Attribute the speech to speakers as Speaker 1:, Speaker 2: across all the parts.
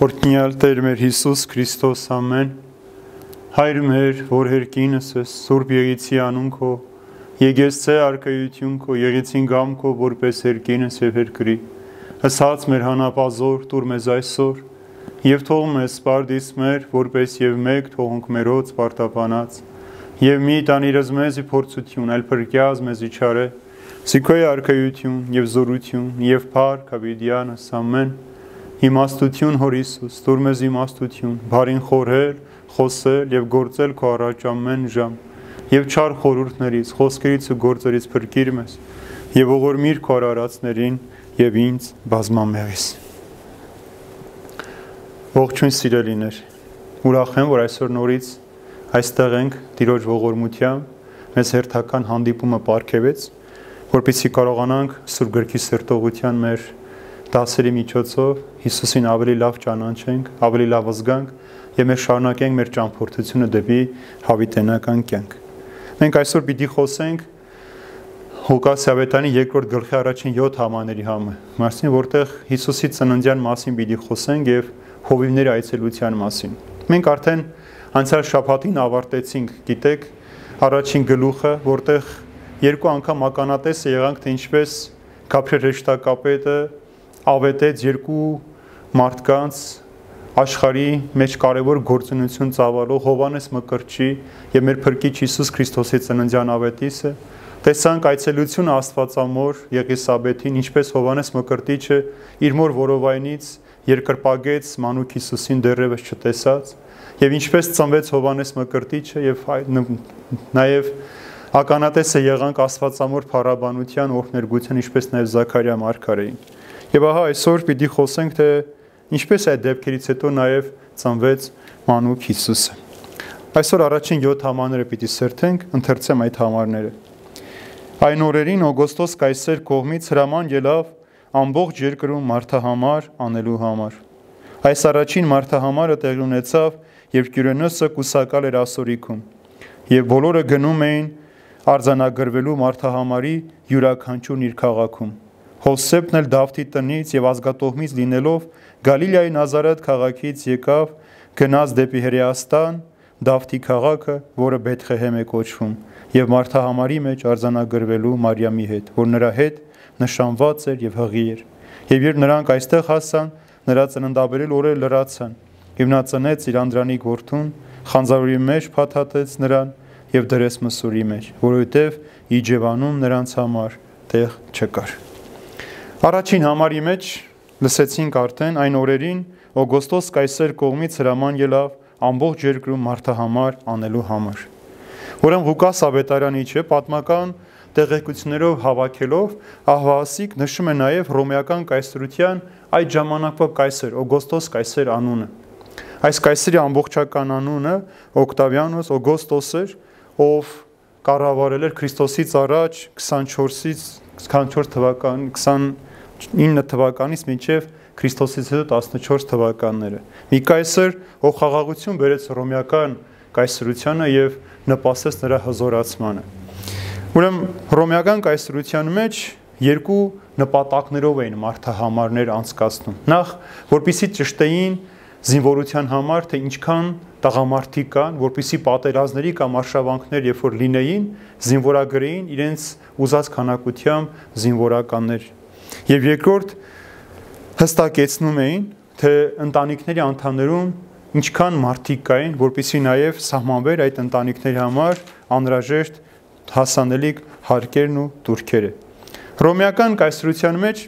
Speaker 1: Օրհնյալ Տեր մեր Հիսուս Քրիստոս ամեն Հայր մեր որ հերկինս ես Սուրբ Եղիցի անուն քո Եկեղեցի արքայություն քո Եղիցին գամ քո որպես հերկինս եւ հերկրի Հսած մեր հանապազոր տուր մեզ այսօր եւ թող մեզ սպարդիս մեր որպես եւ մեկ թողունք մերոց պարտապանած եւ մի տանիրս մեզի փորձություն այլ փրկյազ մեզի չարե Սիկոյ արքայություն եւ զորություն եւ փառք հավիդյանս ամեն Իմաստություն հոր Հիսուս, տուր մեզ իմաստություն, բարին խորհել, խոսել եւ գործել քո առաջ ամեն ժամ, եւ չար խորհուրդներից, խոսքերից ու գործերից փրկիր մեզ, եւ ողորմիր քո արարածներին եւ ինձ բազմամեղիս։ Ողջույն սիրելիներ, ուրախ եմ, որ այսօր նորից այստեղ ենք Տիրոջ ողորմությամբ, մեզ հերթական հանդիպումը պարգևեց, որպեսզի կարողանանք Սուրբ Գրքի սրտողության մեր դասերի միջոցով Հիսուսին ավելի լավ ճանաչենք, ավելի լավ զգանք եւ մեր շարունակենք մեր ճամփորդությունը դեպի հավիտենական կյանք։ Մենք այսօր պիտի խոսենք Ղուկաս ավետարանի 2-րդ գլխի առաջին 7 համարների մասին, որտեղ Հիսուսի ծննդյան մասին պիտի խոսենք եւ հովիվների այցելության մասին։ Մենք արդեն անցյալ շաբաթին ավարտեցինք, գիտեք, առաջին գլուխը, որտեղ երկու անգամ ականատեսը եղանք, թե ինչպես Գաբրիել հրեշտակապետը ավետեց երկու մարդկանց աշխարհի մեջ կարևոր գործունեություն ծավալող Հովհաննես Մկրտչի եւ մեր Փրկիչ Հիսուս Քրիստոսի ծննդյան ավետիսը տեսանք այցելությունը Աստվածամոր Եղիսաբեթին ինչպես Հովհաննես Մկրտիչը իր մոր որովայնից երկրպագեց մանուկ Հիսուսին դեռևս չտեսած եւ ինչպես ծնվեց Հովհաննես Մկրտիչը եւ նաեւ ականատեսը եղանք Աստվածամոր փառաբանության օրհներգության ինչպես նաեւ Զաքարիա մարգարեին Եվ ահա այսօր պիտի խոսենք, թե ինչպես այդ դեպքերից հետո նաև ծնվեց մանուկ Հիսուսը։ Այսօր առաջին 7 համարները պիտի սերթենք, ընթերցեմ այդ համարները։ Այն օրերին Օգոստոս կայսեր կողմից հրաման ելավ ամբողջ երկրում մարդահամար անելու համար։ Այս առաջին մարդահամարը տեղի ունեցավ, երբ Կյուրենոսը կուսակալ էր Ասորիքում, եւ բոլորը գնում էին արձանագրվելու մարդահամարի յուրաքանչյուրն իր քաղաքում։ Հովսեփն էլ Դավթի տնից եւ ազգատոհմից լինելով Գալիլեայի Նազարեթ քաղաքից եկավ, գնաց դեպի Հրեաստան, Դավթի քաղաքը, որը Բեթխեհեմ է կոչվում, եւ մարդահամարի մեջ արձանագրվելու Մարիամի հետ, որ նրա հետ նշանված էր եւ հղի էր։ Եվ երբ նրանք այստեղ հասան, նրա ծննդաբերել օրերը լրացան, եւ նա ծնեց իր անդրանիկ որդուն, խանձարուրի մեջ փաթաթեց նրան եւ դրեց մսուրի մեջ, որովհետեւ Իջևանում նրանց համար տեղ չկար։ Առաջին համարի մեջ լսեցինք արդեն այն օրերին Օգոստոս կայսեր կողմից հրաման ելավ ամբողջ երկրում մարդահամար անելու համար։ Ուրեմն Ղուկաս ավետարանի չէ պատմական տեղեկություններով հավաքելով ահվասիկ նշում է նաև ռոմեական կայսրության այդ ժամանակվա կայսր Օգոստոս կայսեր անունը։ Այս կայսրի ամբողջական անունը Օկտավիանոս Օգոստոս էր, ով կառավարել էր Քրիստոսից առաջ 24 թվական 29 թվականից մինչև Քրիստոսից հետո 14 թվականները։ Մի կայսր, ով խաղաղություն բերեց ռոմեական կայսրությանը եւ նպաստեց նրա հզորացմանը։ Ուրեմն ռոմեական կայսրության մեջ երկու նպատակներով էին մարդահամարներ անցկացնում։ Նախ, որպեսզի ճշտեին զինվորության համար, թե ինչքան տղամարդիկ կան, որպեսզի պատերազմների կամ արշավանքներ երբ որ լինեին, զինվորագրեին իրենց ուզած քանակությամբ զինվորականներ։ Եվ երկրորդ հստակեցնում էին, թե ընտանիքների անդամներում ինչքան մարդիկ կային, որպեսզի նաև սահմանվեր այդ ընտանիքների համար անհրաժեշտ հասանելիք հարկերն ու տուրքերը։ Ռոմեական կայսրության մեջ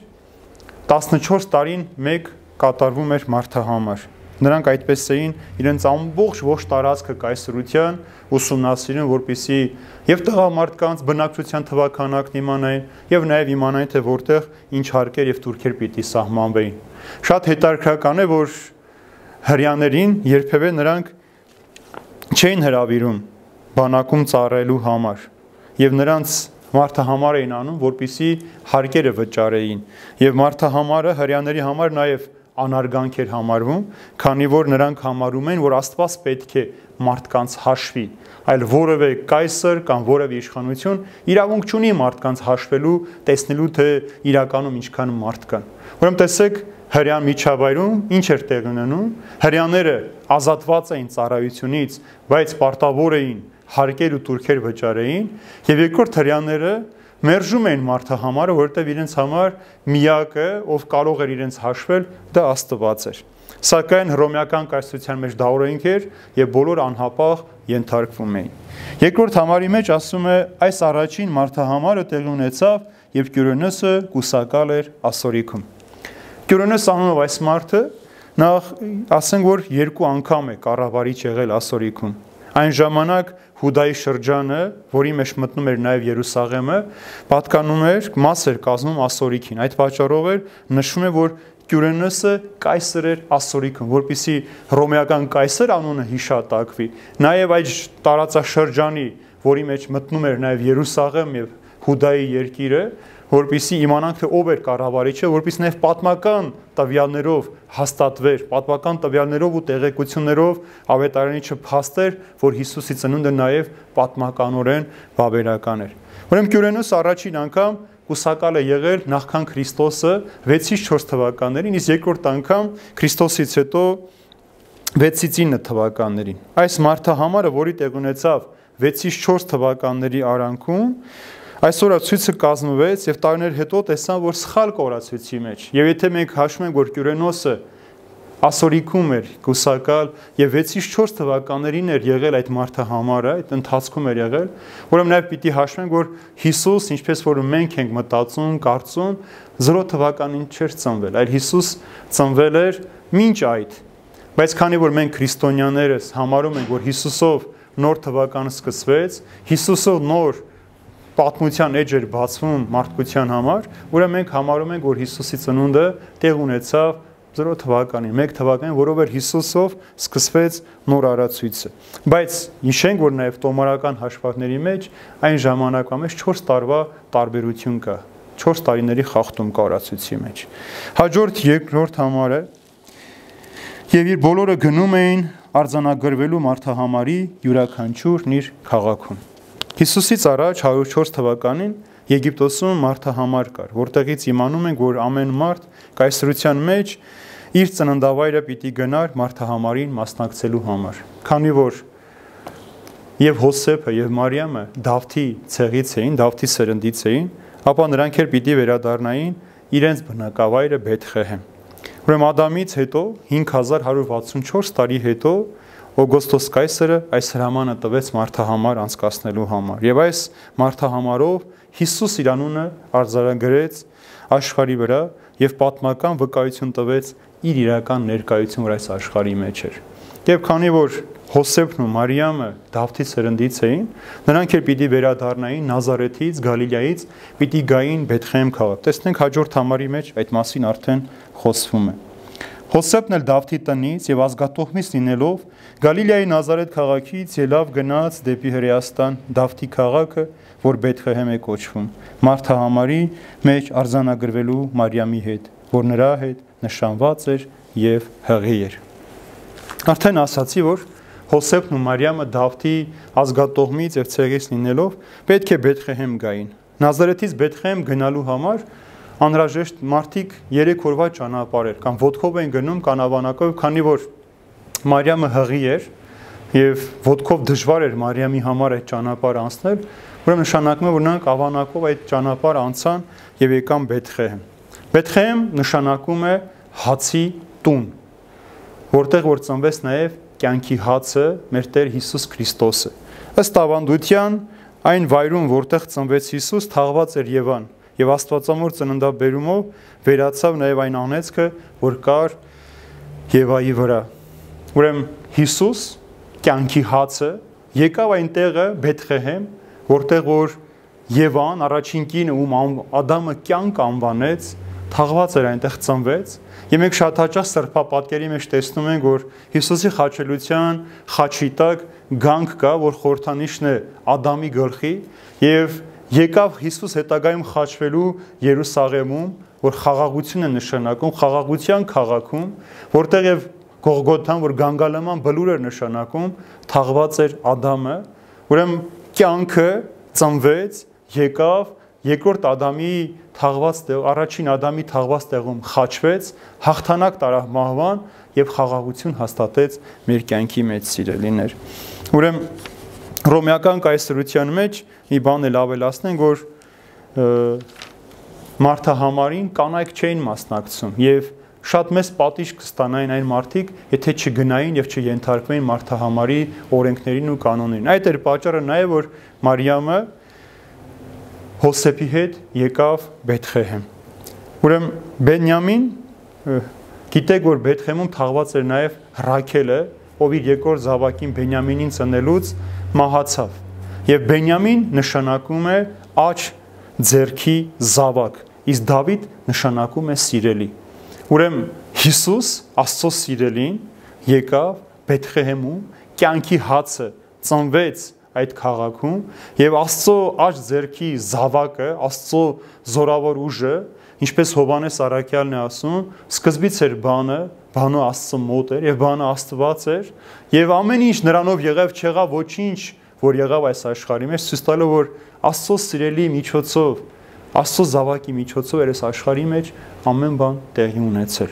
Speaker 1: 14 տարին մեկ կատարվում էր մարդահամար։ Նրանք այդպես էին իրենց ամբողջ ողջ տարածքը կայսրության ուսումնասիրում, որպեսզի եւ տղամարդկանց բնակչության թվականակն իմանային եւ նաեւ իմանային, թե որտեղ ինչ հարկեր եւ տուրքեր պիտի սահմանվեին։ Շատ հետաքրքրական է, որ հрьяաներին երբևէ նրանք չէին հրավիրում բանակում ծառայելու համար եւ նրանց մարդահամար էին անում, որպեսզի հարկերը վճարեին եւ մարդահամարը հрьяաների համար նաեւ անարգանք էր համարվում, քանի որ նրանք համարում են, որ Աստված պետք է մարդկանց հաշվի, այլ որևէ կայսր կամ որևէ իշխանություն իրավունք չունի մարդկանց հաշվելու, տեսնելու թե իրականում ինչքան մարդ կան։ Ուրեմն տեսեք, հրեան միջավայրում ինչ էր տեղի ունենում, հրեաները ազատված էին ծառայությունից, բայց պարտավոր էին հարկեր ու տուրքեր վճարեին, եւ երկրորդ հրեաները մերժում էին մարդահամարը, որովհետև իրենց համար միակը, ով կարող էր իրենց հաշվել, դա Աստված էր։ Սակայն հռոմեական կայսրության մեջ դա օրենք էր եւ բոլոր անհապաղ ենթարկվում էին։ Երկրորդ համարի մեջ ասում է, այս առաջին մարդահամարը տեղի ունեցավ, եւ Կյուրենոսը կուսակալ էր ասորիքում։ Կյուրենոս անունով այս մարդը նախ ասենք որ 2 անգամ է կառավարիչ եղել ասորիքում։ Այն ժամանակ Հուդայի շրջանը, որի մեջ մտնում էր նաև Երուսաղեմը, պատկանում էր, մաս էր կազմում ասորիքին։ Այդ պատճառով էր նշվում է, որ Կյուրենոսը կայսր էր ասորիքում, որպեսզի հռոմեական կայսր անունը հիշատակվի։ Նաև այդ տարածաշրջանի, որի մեջ մտնում էր նաև Երուսաղեմ եւ Հուդայի երկիրը, որպեսզի իմանանք թե ով էր կառավարիչը, որպեսզի նաև պատմական տվյալներով հաստատվեր, պատմական տվյալներով ու տեղեկություններով ավետարանի չփաստեր, որ Հիսուսի ծնունդը նաև պատմականորեն բավերական էր։ Ուրեմն Կյուրենոսը առաջին անգամ կուսակալ է եղել նախքան Քրիստոսը 6-ից 4 թվականներին, իսկ երկրորդ անգամ Քրիստոսից հետո 6-ից 9 թվականներին։ Այս մարդահամարը, որի տեղ ունեցավ 6-ից 4 թվականների արանքում, այսօր ցույցը կազմվեց եւ տարիներ հետո տեսան, որ սխալ կորացույցի մեջ։ Եվ եթե մենք հաշվում ենք, որ Կյուրենոսը ասորիքում էր կուսակալ եւ 6-ից 4 թվականներին էր եղել այդ մարդահամարը, այդ ընթացքում էր եղել, ուրեմն նաեւ պիտի հաշվենք, որ Հիսուս, ինչպես որ մենք ենք մտածում, կարծում, 0 թվականին չէր ծնվել, այլ Հիսուս ծնվել էր մինչ այդ։ Բայց քանի որ մենք քրիստոնյաներս համարում ենք, որ Հիսուսով նոր թվականը սկսվեց, Հիսուսով նոր պատմության էջ էր բացվում մարդկության համար, ուրեմն մենք համարում ենք, որ Հիսուսի ծնունդը տեղ ունեցավ 0 թվականին, 1 թվականին, որով էր Հիսուսով սկսվեց նոր արարածույցը։ Բայց հիշենք, որ նաև տոմարական հաշվարկների մեջ այն ժամանակվա մեջ 4 տարվա տարբերություն կա, 4 տարիների խախտում կա արարածույցի մեջ։ Հաջորդ երկրորդ համարը եւ իր բոլորը գնում էին արձանագրվելու մարդահամարի յուրաքանչյուրն իր քաղաքում։ Հիսուսից առաջ 104 թվականին Եգիպտոսում մարդահամար կար, որտեղից իմանում ենք, որ ամեն մարդ կայսրության մեջ իր ծննդավայրը պիտի գնար մարդահամարին մասնակցելու համար։ Քանի որ եւ Հոսեփը եւ Մարիամը Դավթի ցեղից էին, Դավթի սերնդից էին, ապա նրանք էլ պիտի վերադառնային իրենց բնակավայրը Բեթխեհեմ։ Ուրեմն Ադամից հետո 5164 տարի հետո Օգոստոս կայսրը այս հրամանը տվեց մարդահամար անցկացնելու համար։ Եվ այս մարդահամարով Հիսուս իր անունը արձանագրեց աշխարհի վրա եւ պատմական վկայություն տվեց իր իրական ներկայություն, որ այս աշխարհի մեջ էր։ Եվ քանի որ Հոսեփն ու Մարիամը Դավթի սերնդից էին, նրանք էլ պիտի վերադառնային Նազարեթից, Գալիլեայից, պիտի գային Բեթխեհեմ քաղաք։ Տեսնենք հաջորդ համարի մեջ այդ մասին արդեն խոսվում է։ Հոսեփն էլ Դավթի տնից եւ ազգատոհմից լինելով Գալիլեայի Նազարեթ քաղաքից ելավ գնաց դեպի Հրեաստան Դավթի քաղաքը, որ Բեթխեհեմ է կոչվում, մարդահամարի մեջ արձանագրվելու Մարիամի հետ, որ նրա հետ նշանված էր եւ հղի էր։ Արդեն ասացի, որ Հոսեփն ու Մարիամը Դավթի ազգատոհմից եւ ցեղից լինելով պետք է Բեթխեհեմ գային։ Նազարեթից Բեթխեհեմ գնալու համար անհրաժեշտ մարդիկ 3 օրվա ճանապարհ էր, կամ ոտքով էին գնում, կանավանակով, քանի որ Մարիամը հղի էր եւ ոտքով դժվար էր Մարիամի համար այդ ճանապարհը անցնել, ուրեմն նշանակում է, որ նրանք ավանակով այդ ճանապարհը անցան եւ եկան Բեթխեհեմ։ Բեթխեհեմ նշանակում է հացի տուն, որտեղ որ ծնվեց նաեւ կյանքի հացը մեր Տեր Հիսուս Քրիստոսը։ Ըստ ավանդության այն վայրում, որտեղ ծնվեց Հիսուս, թաղված էր Եվան, եւ Աստվածամոր ծննդաբերումով վերացավ նաեւ այն անեծքը, որ կար Եվայի վրա։ Ուրեմն Հիսուս կյանքի հացը եկավ այն տեղը Բեթխեհեմ, որտեղ որ Եվան առաջին կինը, ում Ադամը կյանք անվանեց, թաղված էր այնտեղ ծնվեց, եւ մենք շատ հաճախ սրբապատկերի մեջ տեսնում ենք, որ Հիսուսի խաչելության խաչի տակ գանք կա, որ խորհրդանիշն է Ադամի գլխի, եւ եկավ Հիսուս հետագայում խաչվելու Երուսաղեմում, որ խաղաղություն է նշանակում, խաղաղության քաղաքում, որտեղ եւ Գողգոթան, որ գանգալման բլուր էր նշանակում, թաղված էր Ադամը, ուրեմն կյանքը ծնվեց, եկավ, երկրորդ Ադամի թաղված տեղ, առաջին Ադամի թաղված տեղում խաչվեց, հաղթանակ տարավ մահվան եւ խաղաղություն հաստատեց մեր կյանքի մեջ սիրելիներ։ Ուրեմն Հռոմեական կայսրության մեջ մի բան էլ ավելացնենք, որ մարդահամարին կանայք չէին մասնակցում եւ շատ մեծ պատիժ կստանային այն մարդիկ, եթե չգնային եւ չենթարկվեին մարդահամարի օրենքներին ու կանոններին։ Այդ էր պատճառը նաեւ, որ Մարիամը Հոսեփի հետ եկավ Բեթխեհեմ։ Ուրեմն Բենյամին գիտեք, որ Բեթխեհում թաղված էր նաեւ Ռաքելը, ով իր երկրորդ զավակին Բենյամինին ծնելուց մահացավ։ Եվ Բենյամին նշանակում է աջ ձեռքի զավակ, իսկ Դավիթ նշանակում է սիրելի։ Ուրեմն Հիսուս, Աստծո սիրելին, եկավ Բեթխեհեմում, կյանքի հացը ծնվեց այդ քաղաքում եւ Աստծո աջ ձեռքի զավակը, Աստծո զորավոր ուժը, ինչպես Հովհաննես Առաքյալն է ասում, սկզբից էր բանը, բանը Աստծո մոտ էր եւ բանը Աստված էր եւ ամեն ինչ նրանով եղավ, չեղավ ոչինչ, որ եղավ այս աշխարհի մեջ, ցույց տալով, որ Աստծո սիրելի միջոցով, Աստծո զավակի միջոցով էր այս աշխարհի մեջ ամեն բան տեղի ունեցել։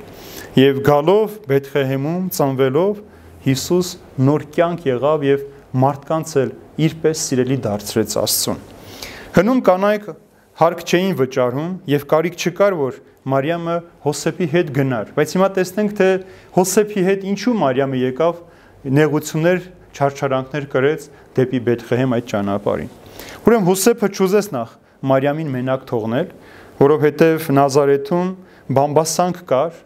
Speaker 1: Եվ գալով Բեթխեհեմում ծնվելով Հիսուս նոր կյանք եղավ եւ մարդկանց էլ իրպես սիրելի դարձրեց Աստծուն։ Հնում կանայք հարկ չէին վճարում եւ կարիք չկար, որ Մարիամը Հոսեփի հետ գնար, բայց հիմա տեսնենք, թե Հոսեփի հետ ինչու Մարիամը եկավ նեղություններ, չարչարանքներ կրեց դեպի Բեթխեհեմ այդ ճանապարհին։ Ուրեմն Հոսեփը չուզեց նախ Մարիամին մենակ թողնել, որովհետև Նազարեթում բամբասանք կար,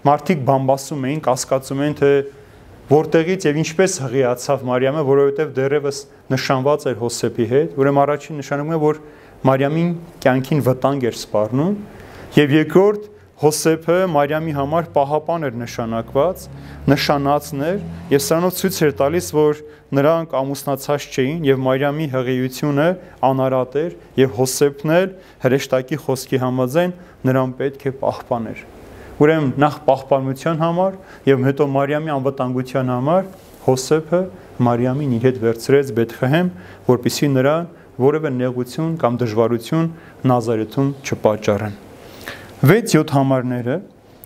Speaker 1: մարդիկ բամբասում էին, կասկածում էին, թե որտեղից եւ ինչպես հղիացավ Մարիամը, որովհետև դեռևս նշանված էր Հոսեփի հետ, ուրեմն առաջին նշանակում է, որ Մարիամին կյանքին վտանգ էր սպառնում, եւ երկրորդ Հոսեփը Մարիամի համար պահապան էր նշանակված, նշանածներ, եւ սրանով ցույց էր տալիս, որ նրանք ամուսնացած չէին եւ Մարիամի հղիությունը անարատ էր եւ Հոսեփն էլ հրեշտակի խոսքի համաձայն նրան պետք է պահպաներ։ Ուրեմն նախ պահպանության համար եւ հետո Մարիամի անվտանգության համար Հոսեփը Մարիամին իր հետ վերցրեց Բեթխեհեմ, որպեսզի նրան որևէ նեղություն կամ դժվարություն Նազարեթում չպատճառեն։ 6-7 համարները,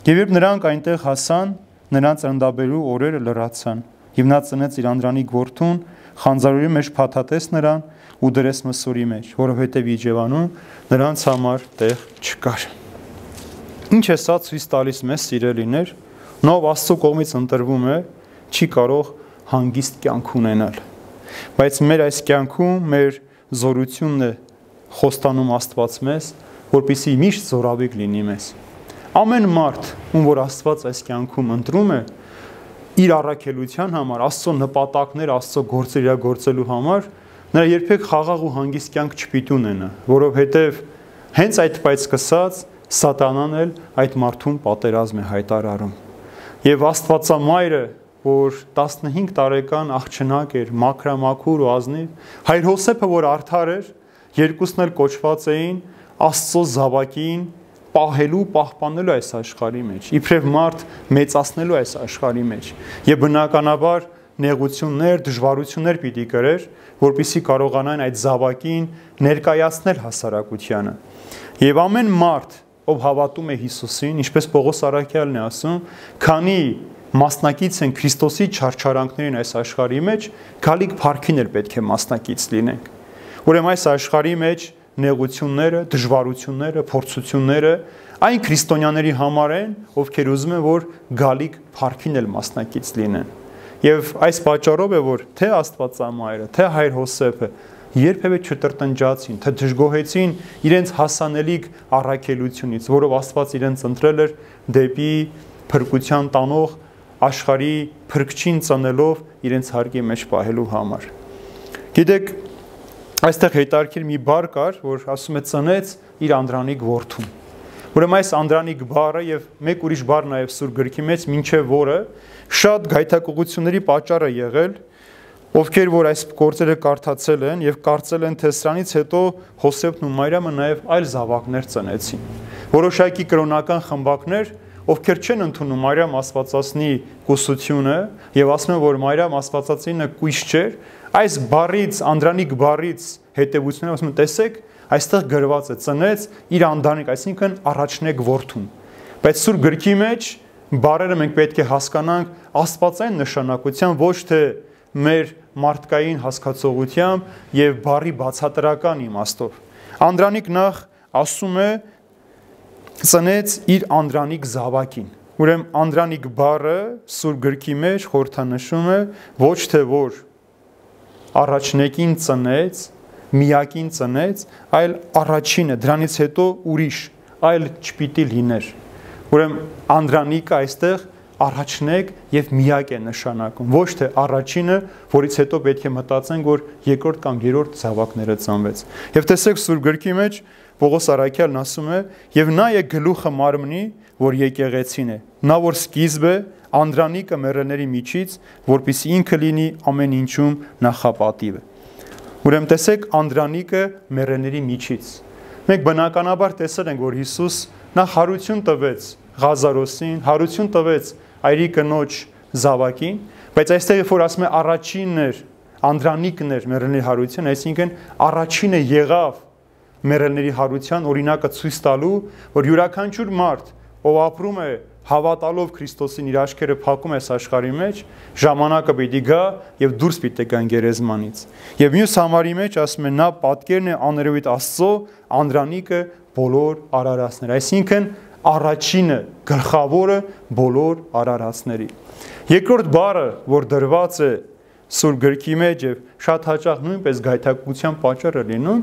Speaker 1: եւ երբ նրանք այնտեղ հասան, նրանց ծննդաբերու օրերը լրացան, եւ նա ծնեց իր անդրանիկ որդուն, խանձարուրի մեջ փաթաթեց նրան ու դրեց մսուրի մեջ, որովհետեւ Իջևանում նրանց համար տեղ չկար։ Ինչ է սա ցույց տալիս մեզ սիրելիներ, նով Աստծո կողմից ընտրվում է, չի կարող հանգիստ կյանք ունենալ։ Բայց մեր այս կյանքում մեր զորությունն է խոստանում Աստված մեզ, որպեսզի միշտ զորավիք լինի մեզ։ Ամեն մարդ, ում որ Աստված այս կյանքում ընտրում է իր առաքելության համար, Աստծո նպատակներ, Աստծո գործեր իրագործելու համար, նրա երբեք խաղաղ ու հանգիստ կյանք չպիտի ունենա, որովհետև հենց այդպես սկսած Սատանան էլ այդ մարդուն պատերազմ է հայտարարում։ Եվ Աստվածամայրը, որ 15 տարեկան աղջնակ էր, մաքրամաքուր ու ազնիվ, հայր Հոսեփը, որ արդար էր, երկուսն էլ կոչված էին Աստծո զավակին պահելու, պահպանելու այս աշխարհի մեջ, իբրև մարդ մեծացնելու այս աշխարհի մեջ։ Եվ բնականաբար նեղություններ, դժվարություններ պիտի կրեր, որպեսզի կարողանան այդ զավակին ներկայացնել հասարակությանը։ Եվ ամեն մարդ, ով հավատում է Հիսուսին, ինչպես Պողոս Առաքյալն է ասում, քանի մասնակից են Քրիստոսի չարչարանքներին այս աշխարհի մեջ, գալիք փառքին էլ պետք է մասնակից լինենք։ Ուրեմն այս աշխարհի մեջ նեղությունները, դժվարությունները, փորձությունները այն քրիստոնյաների համար են, ովքեր ուզում են, որ գալիք փառքին էլ մասնակից լինեն։ Եվ այս պատճառով է, որ թե Աստվածամայրը, թե հայր Հոսեփը երբևէ չտրտնջացին, թե դժգոհեցին իրենց հասանելիք առաքելությունից, որով Աստված իրենց ընտրել էր դեպի փրկության տանող աշխարհի փրկչին ծնելով իրենց հարկի մեջ պահելու համար։ Գիտեք, այստեղ հետարքիր մի բառ կար, որ ասում է ծնեց իր անդրանիկ որդուն։ Ուրեմն այս անդրանիկ բառը եւ մեկ ուրիշ բառ նաեւ Սուրբ գրքի մեջ, մինչեւ որը շատ գայթակղությունների պատճառ է եղել ովքեր որ այս գործերը կարդացել են եւ կարծել են, թե սրանից հետո Հոսեփն ու Մարիամը նաեւ այլ զավակներ ծնեցին։ Որոշակի կրոնական խմբակներ, ովքեր չեն ընդունում Մարիամ Աստվածածնի կուսությունը եւ ասում են, որ Մարիամ Աստվածածինը կույս չէր, այս բառից, Անդրանիկ բառից հետեւությունները ասում են, տեսեք, այստեղ գրված է ծնեց իր անդրանիկ, այսինքն առաջնեկ որդուն։ Բայց Սուրբ գրքի մեջ բառերը մենք պետք է հասկանանք աստվածային նշանակությամբ, ոչ թե մեր մարդկային հասկացողությամբ եւ բառի բացատրական իմաստով։ Անդրանիկ նախ ասում է ծնեց իր անդրանիկ զավակին։ Ուրեմն անդրանիկ բառը Սուրբ գրքի մեջ խորհրդանշում է ոչ թե որ առաջնեկին ծնեց, միակին ծնեց, այլ առաջինը, դրանից հետո ուրիշ, այլ չպիտի լիներ։ Ուրեմն անդրանիկը այստեղ առաջնեկ եւ միակ է նշանակում, ոչ թե առաջինը, որից հետո պետք է մտածենք, որ երկրորդ կամ երրորդ զավակները ծնվեց։ Եվ տեսեք Սուրբ գրքի մեջ Պողոս Արաքյալն ասում է. «Եվ նա է գլուխը մարմնի, որ եկեղեցին է, նա որ սկիզբ է, անդրանիկը մեռելների միջից, որպեսզի ինքը լինի ամեն ինչում նախապատիվը»։ Ուրեմն տեսեք անդրանիկը մեռելների միջից։ Մենք բնականաբար տեսել ենք, որ Հիսուս նախ հարություն տվեց Ղազարոսին, հարություն տվեց այրի կնոջ զավակին, բայց այստեղ երբ որ ասում է առաջինն էր, անդրանիկն էր մեռելների հարություն, այսինքն առաջինը եղավ մեռելների հարության օրինակը ցույց տալու, որ յուրաքանչյուր մարդ, ով ապրում է հավատալով Քրիստոսին իր աչքերը փակում է աշխարհի մեջ, ժամանակը պիտի գա եւ դուրս պիտի գան գերեզմանից։ Եվ մյուս համարի մեջ ասում է նա պատկերն է աներևույթ Աստծո, անդրանիկը բոլոր արարածներ, այսինքն առաջինը, գլխավորը բոլոր արարածների։ Երկրորդ բառը, որ դրված է Սուրբ գրքի մեջ եւ շատ հաճախ նույնպես գայթակղության պատճառ է լինում,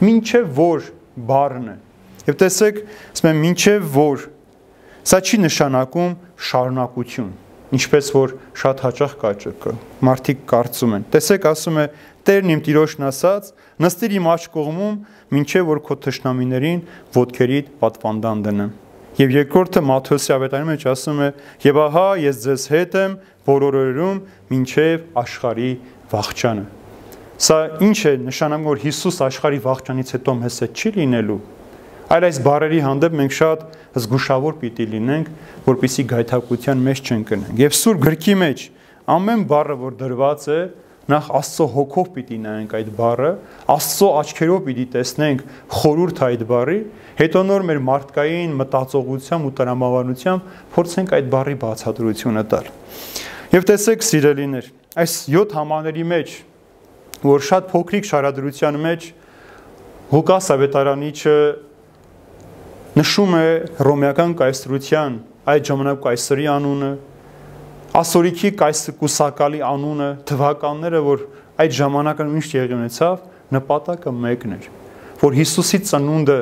Speaker 1: մինչև որ բառն է։ Եվ տեսեք, ասում եմ մինչև որ, սա չի նշանակում շարունակություն, ինչպես որ շատ հաճախ մարդիկ կարծում են։ Տեսեք, ասում է Տերն իմ Տիրոջն ասաց, նստիր իմ աջ կողմում, մինչև որ քո թշնամիներին ոտքերիդ պատվանդան դնեմ։ Եվ երկրորդը Մատթեոսի ավետարանի մեջ ասում է. «Եվ ահա ես ձեզ հետ եմ բոլոր օրերում մինչև աշխարհի վախճանը»։ Սա ինչ է նշանակում, որ Հիսուս աշխարհի վախճանից հետո մեզ հետ չի լինելու, այլ այս բառերի հանդեպ մենք շատ զգուշավոր պիտի լինենք, որպեսզի գայթակղության մեջ չընկնենք։ Եվ Սուրբ գրքի մեջ ամեն բառը, որ դրված է, նախ Աստծո հոգով պիտի նայենք այդ բառը, Աստծո աչքերով պիտի տեսնենք խորհուրդ այդ բառի, հետո նոր մեր մարդկային մտածողությամբ ու տրամաբանությամբ փորձենք այդ բառի բացատրությունը տալ։ Եվ տեսեք, սիրելիներ, այս 7 համաների մեջ, որ շատ փոքրիկ շարադրության մեջ Ղուկաս ավետարանիչը նշում է ռոմեական կայսրության այդ ժամանակ կայսրի անունը, ասորիքի կուսակալի անունը, թվականները, որ այդ ժամանակը ինչ եղի ունեցավ, նպատակը մեկն էր, որ Հիսուսի ծնունդը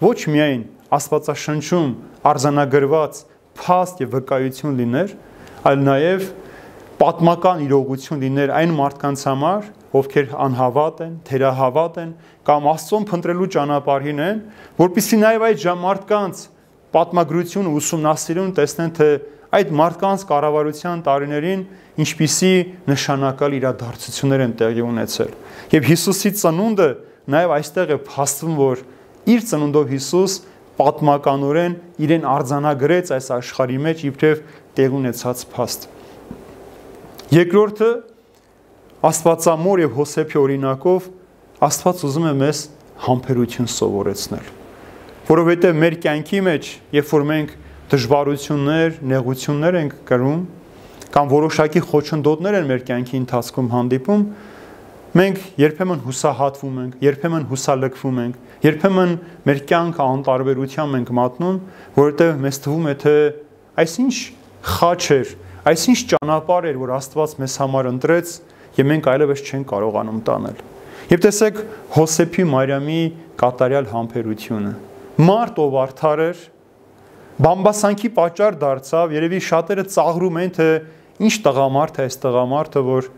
Speaker 1: ոչ միայն Աստվածաշնչում արձանագրված փաստ եւ վկայություն լիներ, այլ նաեւ պատմական իրողություն լիներ այն մարդկանց համար, ովքեր անհավատ են, թերահավատ են կամ Աստծուն փնտրելու ճանապարհին են, որպեսզի նաեւ այդ մարդկանց պատմագրությունը ուսումնասիրուն տեսնեն, թե այդ մարդկանց կառավարության տարիներին ինչպիսի նշանակալ իրադարձություններ են տեղի ունեցել։ Եվ Հիսուսի ծնունդը նաև այստեղ է փաստվում, որ իր ծնունդով Հիսուս պատմականորեն իրեն արձանագրեց այս աշխարհի մեջ իբրև տեղ ունեցած փաստ։ Երկրորդը Աստվածամոր եւ Հոսեփի օրինակով Աստված ուզում է մեզ համբերություն սովորեցնել, որովհետեւ մեր կյանքի մեջ, երբ որ մենք դժվարություններ, նեղություններ ենք կրում, կամ որոշակի խոչընդոտներ են մեր կյանքի ընթացքում հանդիպում, մենք երբեմն հուսահատվում ենք, երբեմն հուսալքվում ենք, երբեմն մեր կյանքը անտարբերությամբ ենք մատնում, որովհետև մեզ թվում է, թե այսինչ խաչ էր, այսինչ ճանապարհ էր, որ Աստված մեզ համար ընտրեց, եւ մենք այլևս չենք կարողանում տանել։ Եվ տեսեք Հոսեփի Մարիամի կատարյալ համբերությունը։ Մարդ ով արդար էր, բամբասանքի պատճառ դարձավ, երևի շատերը ծաղրում են, թե ինչ տղամարդ է այս տղամարդը, որ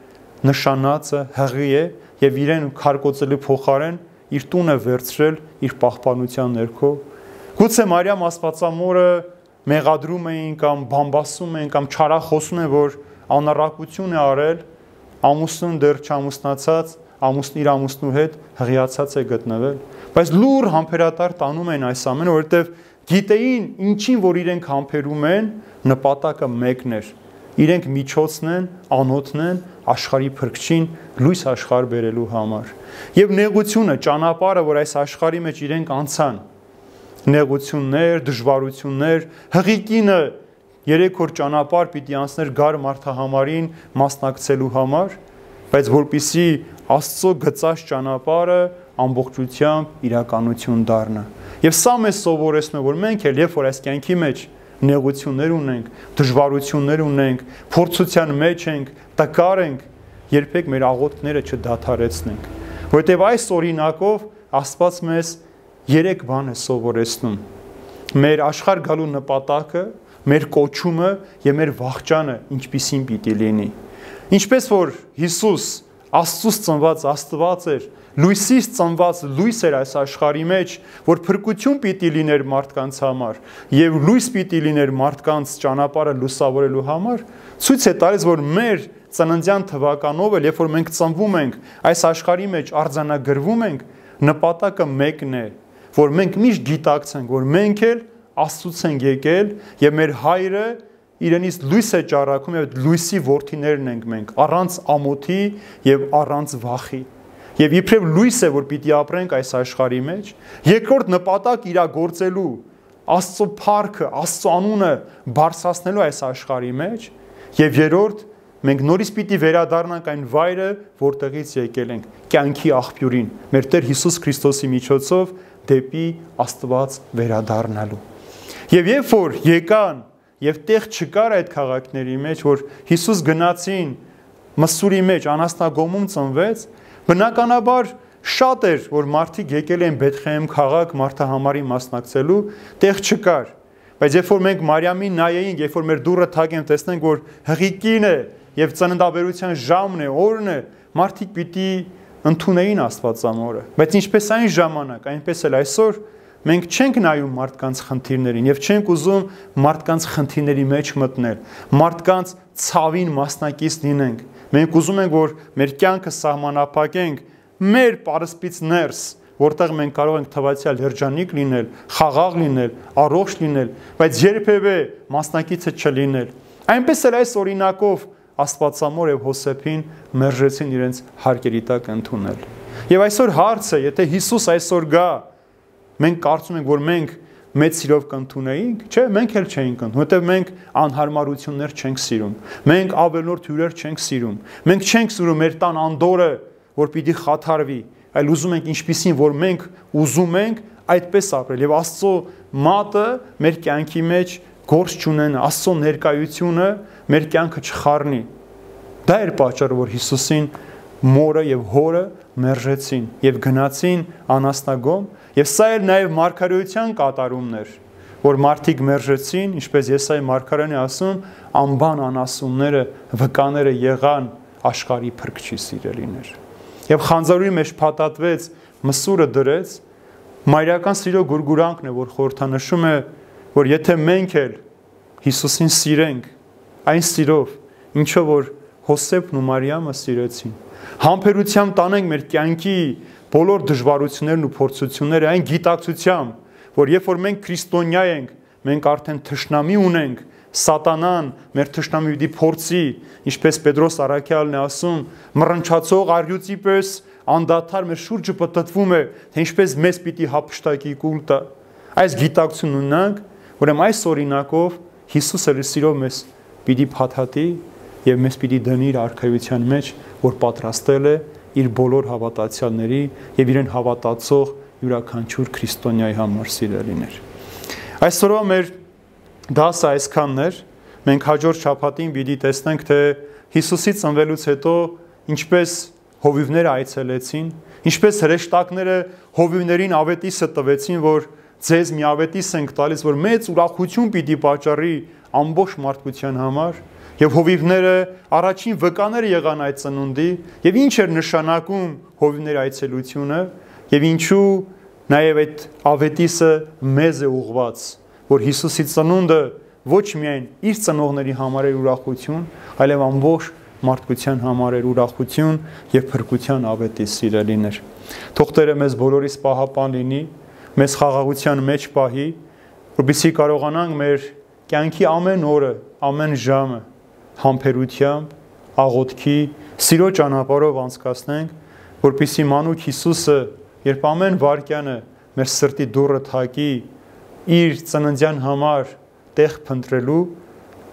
Speaker 1: նշանածը հղի է եւ իրեն քարկոծելու փոխարեն իր տունը վերցրել իր պահպանության ներքո։ Գուցե Մարիամ Աստվածամորը մեղադրում էին կամ բամբասում են կամ չարախոսում են, որ անառակություն է արել, ամուսնուն դեռ չամուսնացած, ամուսնու իր ամուսնու հետ հղիացած է գտնվել, բայց լուր համբերատար տանում են այս ամենը, որովհետև գիտեին ինչին որ իրենք համբերում են, նպատակը մեկն էր, իրենք միջոցն են, անոթն են աշխարհի փրկչին լույս աշխարհ բերելու համար։ Եվ նեղությունը, ճանապարհը, որ այս աշխարհի մեջ իրենք անցան, նեղություններ, դժվարություններ, հղիկինը 3 օր ճանապարհ պիտի անցներ գար մարդահամարին մասնակցելու համար, բայց որպիսի Աստծո գծած ճանապարհը ամբողջությամբ իրականություն դառնա։ Եվ սա մեզ սովորեցնում է, որ մենք էլ երբ որ այս կյանքի մեջ նեղություններ ունենք, դժվարություններ ունենք, փորձության մեջ ենք, տկար ենք, երբեք մեր աղոթքները չդադարեցնենք, որովհետև այս օրինակով Աստված մեզ 3 բան է սովորեցնում. մեր աշխարհ գալու նպատակը, մեր կոչումը եւ մեր վախճանը ինչպիսին պիտի լինի։ Ինչպես որ Հիսուս Աստծուց ծնված Աստված էր, լույսից ծնված լույս էր այս աշխարհի մեջ, որ փրկություն պիտի լիներ մարդկանց համար եւ լույս պիտի լիներ մարդկանց ճանապարհը լուսավորելու համար, ցույց է տալիս, որ մեր ծննդյան թվականով էլ, երբ որ մենք ծնվում ենք, այս աշխարհի մեջ արձանագրվում ենք, նպատակը մեկն է, որ մենք միշտ գիտակցենք, որ մենք էլ Աստծուց ենք եկել եւ մեր հայրը իրենից լույս է ճառագում եւ լույսի որդիներն ենք մենք, առանց ամոթի եւ առանց վախի։ Եվ իբրև լույս է, որ պիտի ապրենք այս աշխարհի մեջ, երկրորդ նպատակ իրագործելու Աստծո փառքը, Աստծո անունը բարձրացնելու այս աշխարհի մեջ, եւ երրորդ մենք նորից պիտի վերադառնանք այն վայրը, որտեղից եկել ենք, կյանքի աղբյուրին, մեր Տեր Հիսուս Քրիստոսի միջոցով դեպի Աստված վերադառնալու։ Եվ երբ որ եկան եւ տեղ չկար այդ քաղաքների մեջ, որ Հիսուս գնացին Մսուրի մեջ անասնագոմում ծնվեց, բնականաբար շատ էր, որ մարդիկ եկել են Բեթխեհեմ քաղաք մարդահամարի մասնակցելու, տեղ չկար։ Բայց երբ որ մենք Մարիամին նայեինք, երբ որ մեր դուռը թակենք, տեսնենք, որ հղիկին է եւ ծննդաբերության ժամն է, օրն է, մարդիկ պիտի ընդունեին Աստվածամորը։ Բայց ինչպես այն ժամանակ, այնպես էլ այսօր մենք չենք նայում մարդկանց խնդիրներին եւ չենք ուզում մարդկանց խնդիրների մեջ մտնել, մարդկանց ցավին մասնակից լինենք։ Մենք ուզում ենք, որ մեր կյանքը սահմանափակենք մեր պարսպից ներս, որտեղ մենք կարող ենք թվացial երջանիկ լինել, խաղաղ լինել, առողջ լինել, բայց երբևէ մասնակիցը չլինել։ Այնպես էլ այս օրինակով Աստվածամոր եւ Հոսեփին մերժեցին իրենց հարկերի տակ ընդունել։ Եվ այսօր հարցը, եթե Հիսուս այսօր գա, մենք կարծում ենք, որ մենք մեծ սիրով կընդունեինք, չէ, մենք էլ չէինք ընդունում, որտեղ մենք անհարմարություններ չենք սիրում, մենք ավելորդ հյուրեր չենք սիրում, մենք չենք սիրում մեր տան անդորը, որ պիտի խաթարվի, այլ ուզում ենք ինչպիսին, որ մենք ուզում ենք այդպես ապրել եւ Աստծո մատը մեր կյանքի մեջ գործ չունենա, Աստծո ներկայությունը մեր կյանքը չխառնի։ Դա էր պատճառը, որ Հիսուսին մորը եւ հորը մերժեցին եւ գնացին անասնագոմ, եւ սա էր նաեւ մարգարեության կատարումներ, որ մարդիկ մերժեցին, ինչպես Եսայի մարգարեն է ասում, անբան անասունները, վկաները եղան աշխարհի փրկչի սիրելիներ։ Եվ խանձարուրի մեջ փաթաթվեց, մսուրը դրեց, մայրական սիրո գուրգուրանքն է, որ խորհրդանշում է, որ եթե մենք էլ Հիսուսին սիրենք, այն սիրով, ինչով որ Հոսեփն ու Մարիամը սիրեցին, համբերությամբ տանենք մեր կյանքի բոլոր դժվարություններն ու փորձությունները այն գիտակցությամբ, որ երբ որ մենք քրիստոնյա ենք, մենք արդեն թշնամի ունենք, Սատանան մեր թշնամի պիտի փորձի, ինչպես Պետրոս առաքյալն է ասում, մռնչացող առյուծի պես անդադար մեր շուրջը պտտվում է, թե ինչպես մեզ պիտի հափշտակի կուլ տա։ Այս գիտակցությունն ունենք, ուրեմն այս օրինակով Հիսուսը իր սիրով մեզ պիտի փաթաթի եւ մեզ պիտի դնի իր արքայության մեջ, որ պատրաստել է իր բոլոր հավատացյալների եւ իրեն հավատացող յուրաքանչյուր քրիստոնյայի համար սիրելիներ։ Այսօրվա մեր դասը այսքանն էր, մենք հաջորդ շաբաթին պիտի տեսնենք, թե Հիսուսի ծնվելուց հետո ինչպես հովիվները այցելեցին, ինչպես հրեշտակները հովիվներին ավետիսը տվեցին, որ ձեզ մի ավետիս ենք տալիս, որ մեծ ուրախություն պիտի պատճառի ամբողջ մարդկության համար, եւ հովիվները առաջին վկաները եղան այդ ծնունդի, եւ ինչ էր նշանակում հովիվների այցելությունը, եւ ինչու նաեւ այդ ավետիսը մեզ է ուղված, որ Հիսուսի ծնունդը ոչ միայն իր ծնողների համար էր ուրախություն, այլև ամբողջ մարդկության համար էր ուրախություն եւ փրկության ավետի սիրելիներ։ Թող Տերը մեզ բոլորիս պահապան լինի, մեզ խաղաղության մեջ պահի, որպեսզի կարողանանք մեր կյանքի ամեն օրը, ամեն ժամը համբերությամբ, աղոթքի, սիրո ճանապարհով անցկացնենք, որպեսզի մանուկ Հիսուսը, երբ ամեն վայրկյանը մեր սրտի դուռը թակի, իր ծննդյան համար տեղ փնտրելու,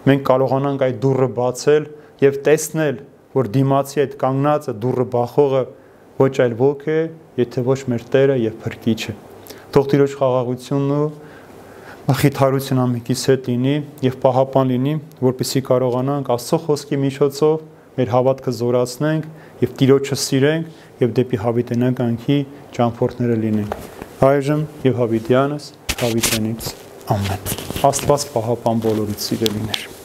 Speaker 1: մենք կարողանանք այդ դուռը բացել եւ տեսնել, որ դիմացի այդ կանգնածը դուռը բախողը ոչ այլ ոգ է, եթե ոչ մեր Տերը եւ Փրկիչը։ Թող Տիրոջ խաղաղությունն ու մխիթարությունը ամենքիս հետ լինի եւ պահապան լինի, որպեսզի կարողանանք Աստծո խոսքի միջոցով մեր հավատքը զորացնենք եւ Տիրոջը սիրենք եւ դեպի հավիտենական կյանքի ճամփորդները լինենք։ Այժմ եւ հավիտյանս, հավիտենից ամեն։ Աստված պահապան բոլորիդ սիրելիներ։